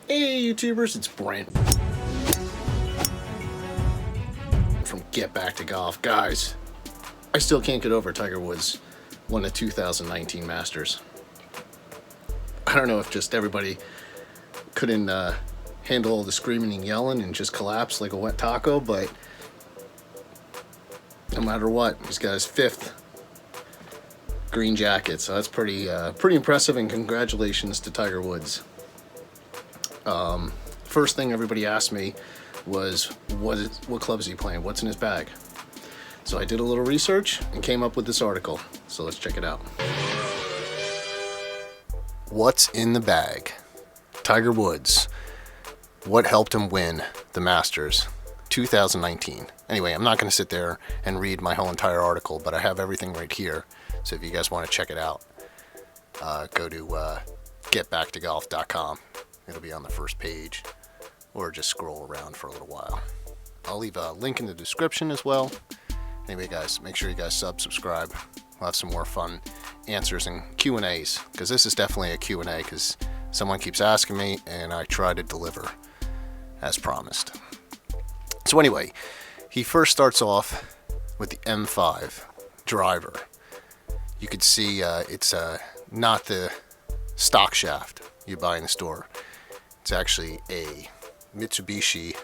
Hey YouTubers, it's Brent from Get Back to Golf. Guys, I still can't get over Tiger Woods won the 2019 Masters. I don't know if just everybody couldn't handle all the screaming and yelling and just collapsed like a wet taco, but no matter what, he's got his 5th green jacket, so that's pretty impressive, and congratulations to Tiger Woods. First thing everybody asked me was, what club is he playing? What's in his bag? So I did a little research and came up with this article. So let's check it out. What's in the bag? Tiger Woods. What helped him win the Masters 2019? Anyway, I'm not going to sit there and read my whole entire article, but I have everything right here. So if you guys want to check it out, go to getbacktogolf.com. It'll be on the first page, or just scroll around for a little while. I'll leave a link in the description as well. Anyway, guys, make sure you guys subscribe. We'll have some more fun answers and Q&As, because this is definitely a Q&A, because someone keeps asking me, and I try to deliver as promised. So anyway, he first starts off with the M5 driver. You could see it's not the stock shaft you buy in the store. It's actually a Mitsubishi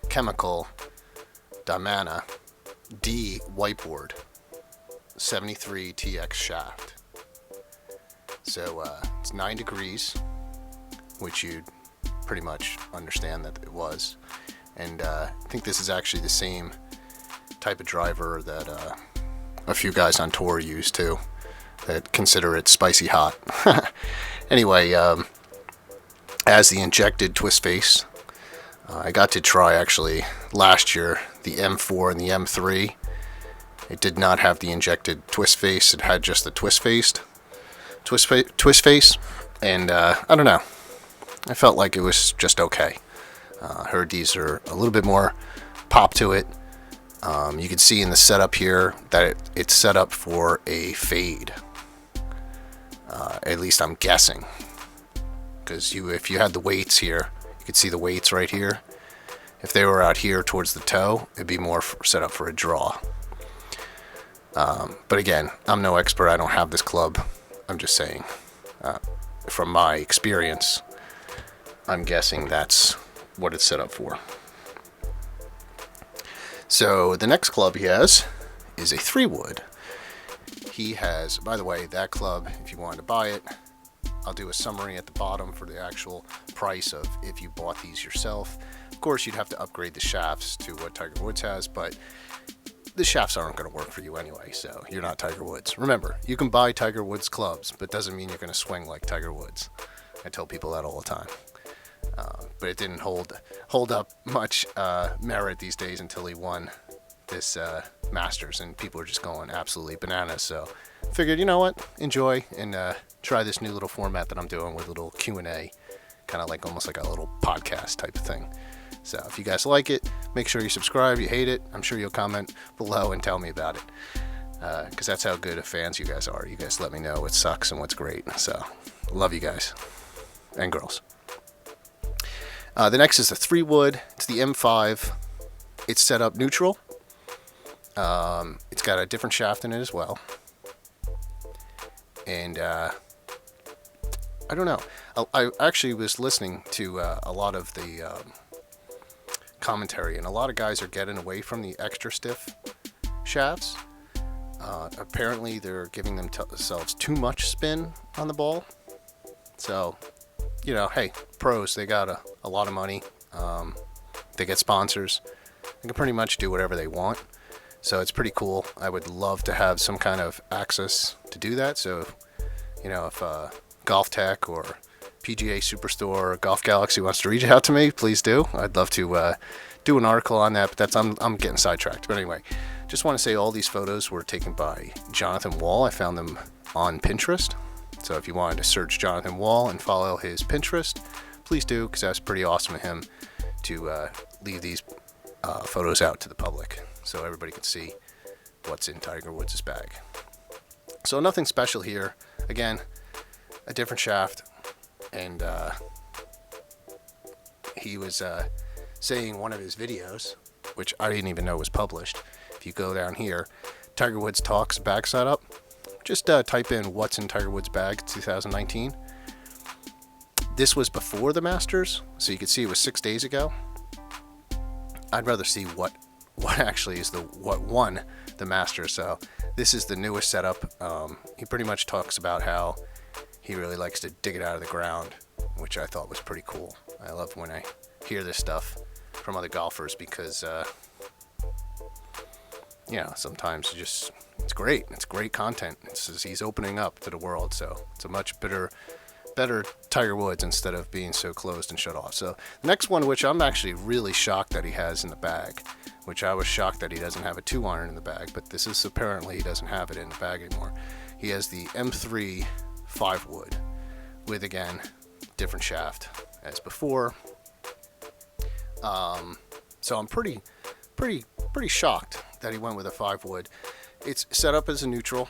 Chemical Dymana D whiteboard 73 TX shaft. So it's 9 degrees, which you'd pretty much understand that it was. And I think this is actually the same type of driver that a few guys on tour use too, that consider it spicy hot. Anyway, as the injected twist face, I got to try actually last year the M4 and the M3. It did not have the injected twist face. It had just the twist face. And I don't know. I felt like it was just okay. Heard these are a little bit more pop to it. You can see in the setup here that it's set up for a fade. At least I'm guessing. Because if you had the weights here, you could see the weights right here. If they were out here towards the toe, it'd be more set up for a draw. But again, I'm no expert. I don't have this club. I'm just saying, from my experience, I'm guessing that's what it's set up for. So the next club he has is a 3-wood. He has, by the way, that club, if you wanted to buy it, I'll do a summary at the bottom for the actual price of if you bought these yourself. Of course, you'd have to upgrade the shafts to what Tiger Woods has, but the shafts aren't going to work for you anyway, so you're not Tiger Woods. Remember, you can buy Tiger Woods clubs, but doesn't mean you're going to swing like Tiger Woods. I tell people that all the time. But it didn't hold up much merit these days until he won this Masters, and people are just going absolutely bananas. So figured, you know what, enjoy and try this new little format that I'm doing with a little Q&A, kind of like almost like a little podcast type of thing. So if you guys like it, make sure you subscribe. You hate it, I'm sure you'll comment below and tell me about it, because that's how good of fans you guys are. You guys let me know what sucks and what's great. So love you guys and girls. The next is the 3-wood. It's the M5. It's set up neutral. It's got a different shaft in it as well. And I don't know. I actually was listening to a lot of the commentary, and a lot of guys are getting away from the extra stiff shafts. Apparently, they're giving themselves too much spin on the ball. So, you know, hey, pros, they got a lot of money. They get sponsors. They can pretty much do whatever they want. So it's pretty cool. I would love to have some kind of access to do that. So, you know, if Golf Tech or PGA Superstore or Golf Galaxy wants to reach out to me, please do. I'd love to do an article on that, but I'm getting sidetracked. But anyway, just want to say all these photos were taken by Jonathan Wall. I found them on Pinterest. So if you wanted to search Jonathan Wall and follow his Pinterest, please do, because that's pretty awesome of him to leave these photos out to the public so everybody can see what's in Tiger Woods' bag. So nothing special here. Again, a different shaft, and he was saying in one of his videos, which I didn't even know was published. If you go down here, Tiger Woods Talks bag setup, just type in what's in Tiger Woods bag 2019. This was before the Masters, so you can see it was 6 days ago. I'd rather see what actually is what won the Masters. So this is the newest setup. He pretty much talks about how he really likes to dig it out of the ground, which I thought was pretty cool. I love when I hear this stuff from other golfers because, sometimes it's great. It's great content. He's opening up to the world, so it's a much better Tiger Woods instead of being so closed and shut off. So the next one, which I'm actually really shocked that he has in the bag, which I was shocked that he doesn't have a 2-iron in the bag, but this is apparently he doesn't have it in the bag anymore. He has the M3 5-wood with, again, different shaft as before. So I'm pretty shocked that he went with a 5-wood. It's set up as a neutral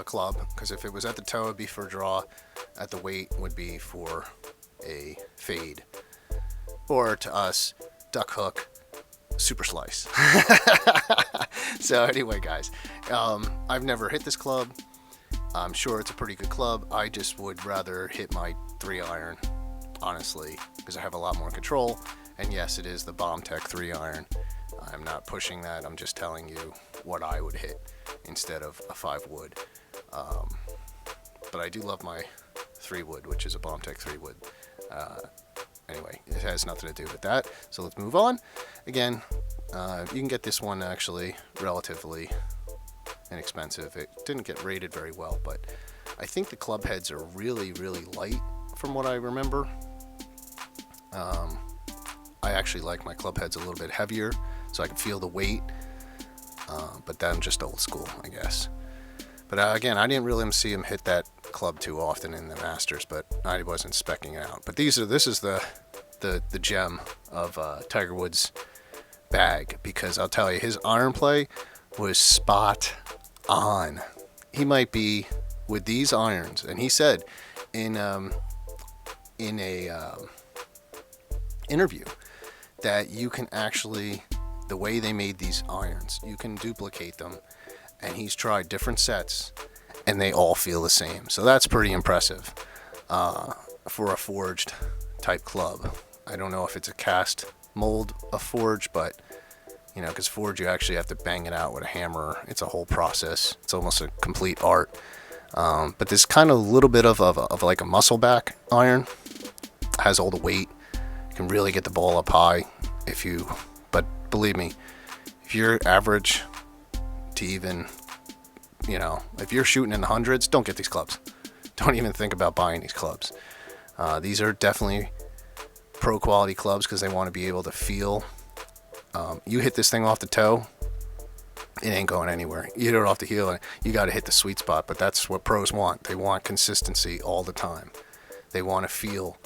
club, because if it was at the toe, it'd be for a draw. At the weight would be for a fade, or to us, duck hook, super slice. So anyway, guys, I've never hit this club. I'm sure it's a pretty good club. I just would rather hit my 3-iron, honestly, because I have a lot more control. And yes, it is the BombTech 3-iron. I'm not pushing that. I'm just telling you what I would hit instead of a 5-wood. But I do love my 3-wood, which is a BombTech 3-wood. Anyway, it has nothing to do with that. So let's move on. Again, you can get this one actually relatively inexpensive. It didn't get rated very well, but I think the club heads are really, really light from what I remember. I actually like my club heads a little bit heavier so I can feel the weight, but I'm just old school, I guess. But again, I didn't really see him hit that club too often in the Masters, but I wasn't specking it out. But this is the gem of Tiger Woods' bag, because I'll tell you, his iron play was spot on. He might be, with these irons, and he said in a interview that you can actually, the way they made these irons, you can duplicate them, and he's tried different sets and they all feel the same. So that's pretty impressive for a forged type club. I don't know if it's a cast mold of forge, but because forge, you actually have to bang it out with a hammer. It's a whole process. It's almost a complete art. But this kind of a little bit of like a muscle back iron, has all the weight. You can really get the ball up high but believe me, if you're average to even, if you're shooting in the hundreds, don't get these clubs. Don't even think about buying these clubs. These are definitely pro quality clubs because they want to be able to feel. You hit this thing off the toe, it ain't going anywhere. You hit it off the heel, you got to hit the sweet spot, but that's what pros want. They want consistency all the time. They want to feel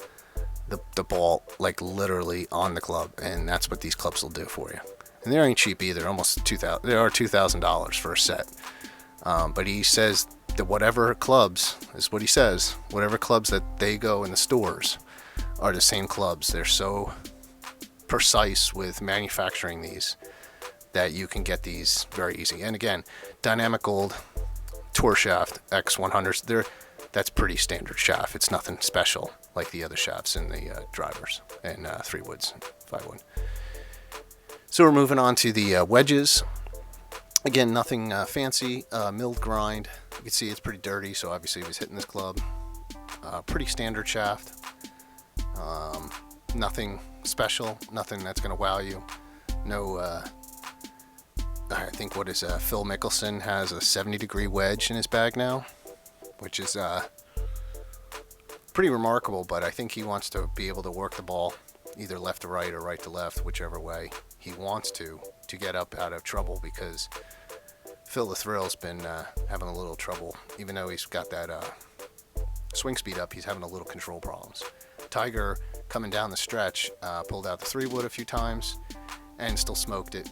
the ball like literally on the club, and that's what these clubs will do for you. And they ain't cheap either. Almost $2,000. They are $2,000 for a set. But he says that whatever clubs is what he says. Whatever clubs that they go in the stores are the same clubs. They're so precise with manufacturing these that you can get these very easy. And again, Dynamic Gold Tour Shaft X100s. That's pretty standard shaft. It's nothing special like the other shafts in the drivers and 3-woods, 5-wood. So we're moving on to the wedges. Again, nothing fancy. Milled grind. You can see it's pretty dirty, so obviously he was hitting this club. Pretty standard shaft. Nothing special. Nothing that's going to wow you. No, I think Phil Mickelson has a 70-degree wedge in his bag now, which is pretty remarkable, but I think he wants to be able to work the ball either left to right or right to left, whichever way he wants to get up out of trouble, because Phil the Thrill's been having a little trouble. Even though he's got that swing speed up, he's having a little control problems. Tiger, coming down the stretch, pulled out the 3-wood a few times and still smoked it.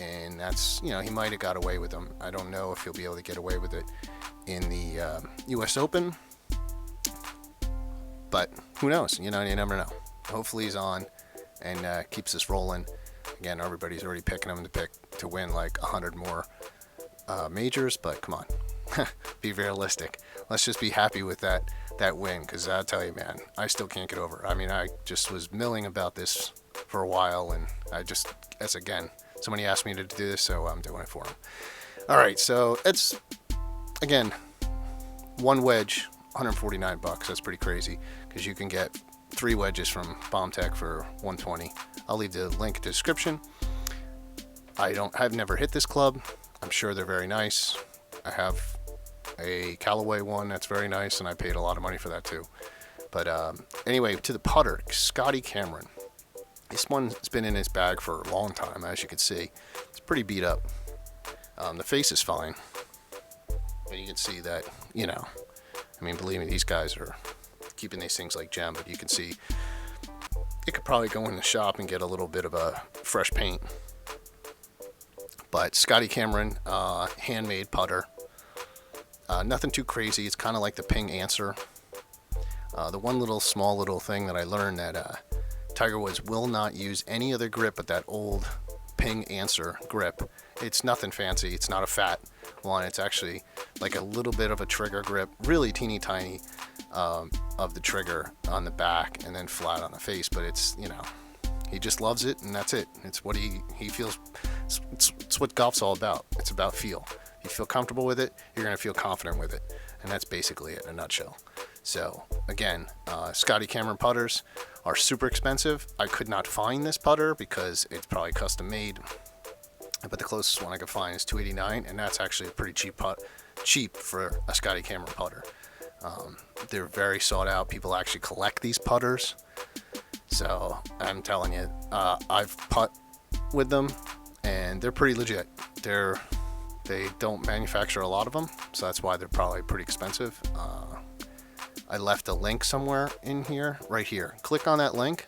And that's, he might have got away with them. I don't know if he'll be able to get away with it in the U.S. Open. But who knows? You never know. hopefully he's on and keeps us rolling. Again, everybody's already picking him to win like 100 more majors, but come on, be realistic. Let's just be happy with that win, because I'll tell you, man, I still can't get over it. I mean, I just was milling about this for a while, and again, somebody asked me to do this, so I'm doing it for them. All right, so it's, again, one wedge, $149. That's pretty crazy, because you can get 3 wedges from BombTech for $120. I'll leave the link in the description. I've never hit this club. I'm sure they're very nice. I have a Callaway one that's very nice, and I paid a lot of money for that too. But anyway, to the putter, Scotty Cameron. This one's been in his bag for a long time, as you can see. It's pretty beat up. The face is fine, but you can see that, I mean, believe me, these guys are keeping these things like gem, but you can see it could probably go in the shop and get a little bit of a fresh paint. But Scotty Cameron, handmade putter. Nothing too crazy. It's kind of like the Ping Answer. The one small little thing that I learned that Tiger Woods will not use any other grip but that old Ping Answer grip. It's nothing fancy. It's not a fat one. It's actually like a little bit of a trigger grip, really teeny tiny, of the trigger on the back and then flat on the face. But it's, he just loves it, and that's it. It's what he feels. It's what golf's all about. It's about feel. If you feel comfortable with it, you're going to feel confident with it. And that's basically it in a nutshell. So, again, Scotty Cameron putters are super expensive. I could not find this putter because it's probably custom made. But the closest one I could find is $289, and that's actually a pretty cheap for a Scotty Cameron putter. They're very sought out. People actually collect these putters. So, I'm telling you, I've putt with them, and they're pretty legit. They don't manufacture a lot of them, so that's why they're probably pretty expensive. I left a link somewhere in here, right here. Click on that link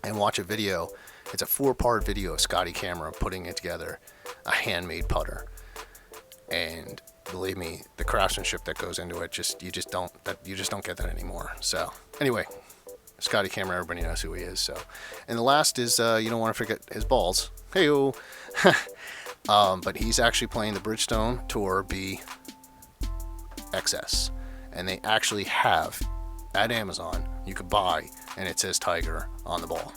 and watch a video. It's a 4-part video of Scotty Cameron putting it together, a handmade putter. And believe me, the craftsmanship that goes into it, you just don't get that anymore. So anyway, Scotty Cameron, everybody knows who he is. So, and the last is you don't want to forget his balls. Hey-o. But he's actually playing the Bridgestone Tour B XS, and they actually have at Amazon, you could buy, and it says Tiger on the ball.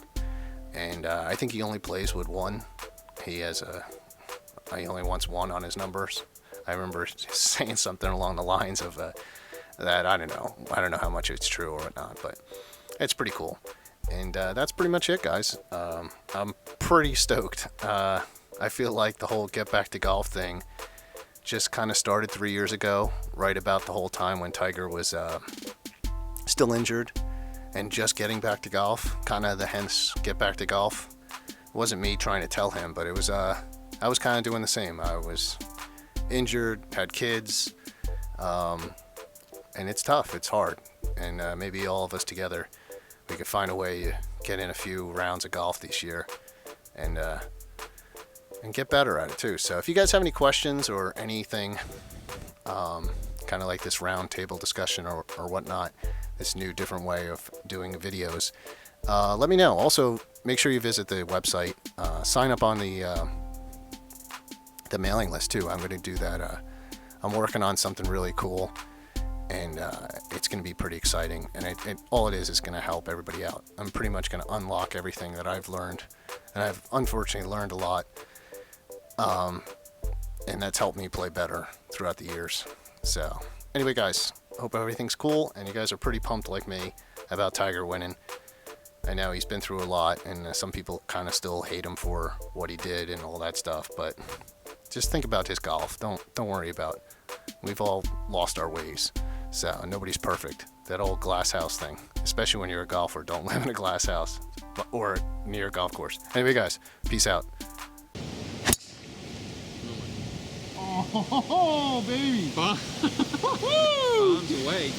And I think he only plays with one. He only wants one on his numbers. I remember saying something along the lines of that. I don't know how much it's true or whatnot, but it's pretty cool. And that's pretty much it, guys. I'm pretty stoked. I feel like the whole get back to golf thing just kind of started 3 years ago, right about the whole time when Tiger was still injured and just getting back to golf, kind of the hence get back to golf. It wasn't me trying to tell him, but it was I was kind of doing the same. I was injured, had kids, and it's tough, it's hard, and maybe all of us together, we could find a way to get in a few rounds of golf this year and get better at it too. So if you guys have any questions or anything, kind of like this round table discussion or whatnot, this new different way of doing videos, let me know. Also, make sure you visit the website, sign up on the mailing list too. I'm going to do that. I'm working on something really cool, and it's going to be pretty exciting, and all it is going to help everybody out. I'm pretty much going to unlock everything that I've learned, and I've unfortunately learned a lot, and that's helped me play better throughout the years. So anyway, guys, hope everything's cool, and you guys are pretty pumped like me about Tiger winning. I know he's been through a lot, and some people kind of still hate him for what he did and all that stuff, but just think about his golf. Don't worry about it. We've all lost our ways, so nobody's perfect. That old glass house thing, especially when you're a golfer, don't live in a glass house or near a golf course. Anyway, guys, peace out. Oh, baby. Bombs away.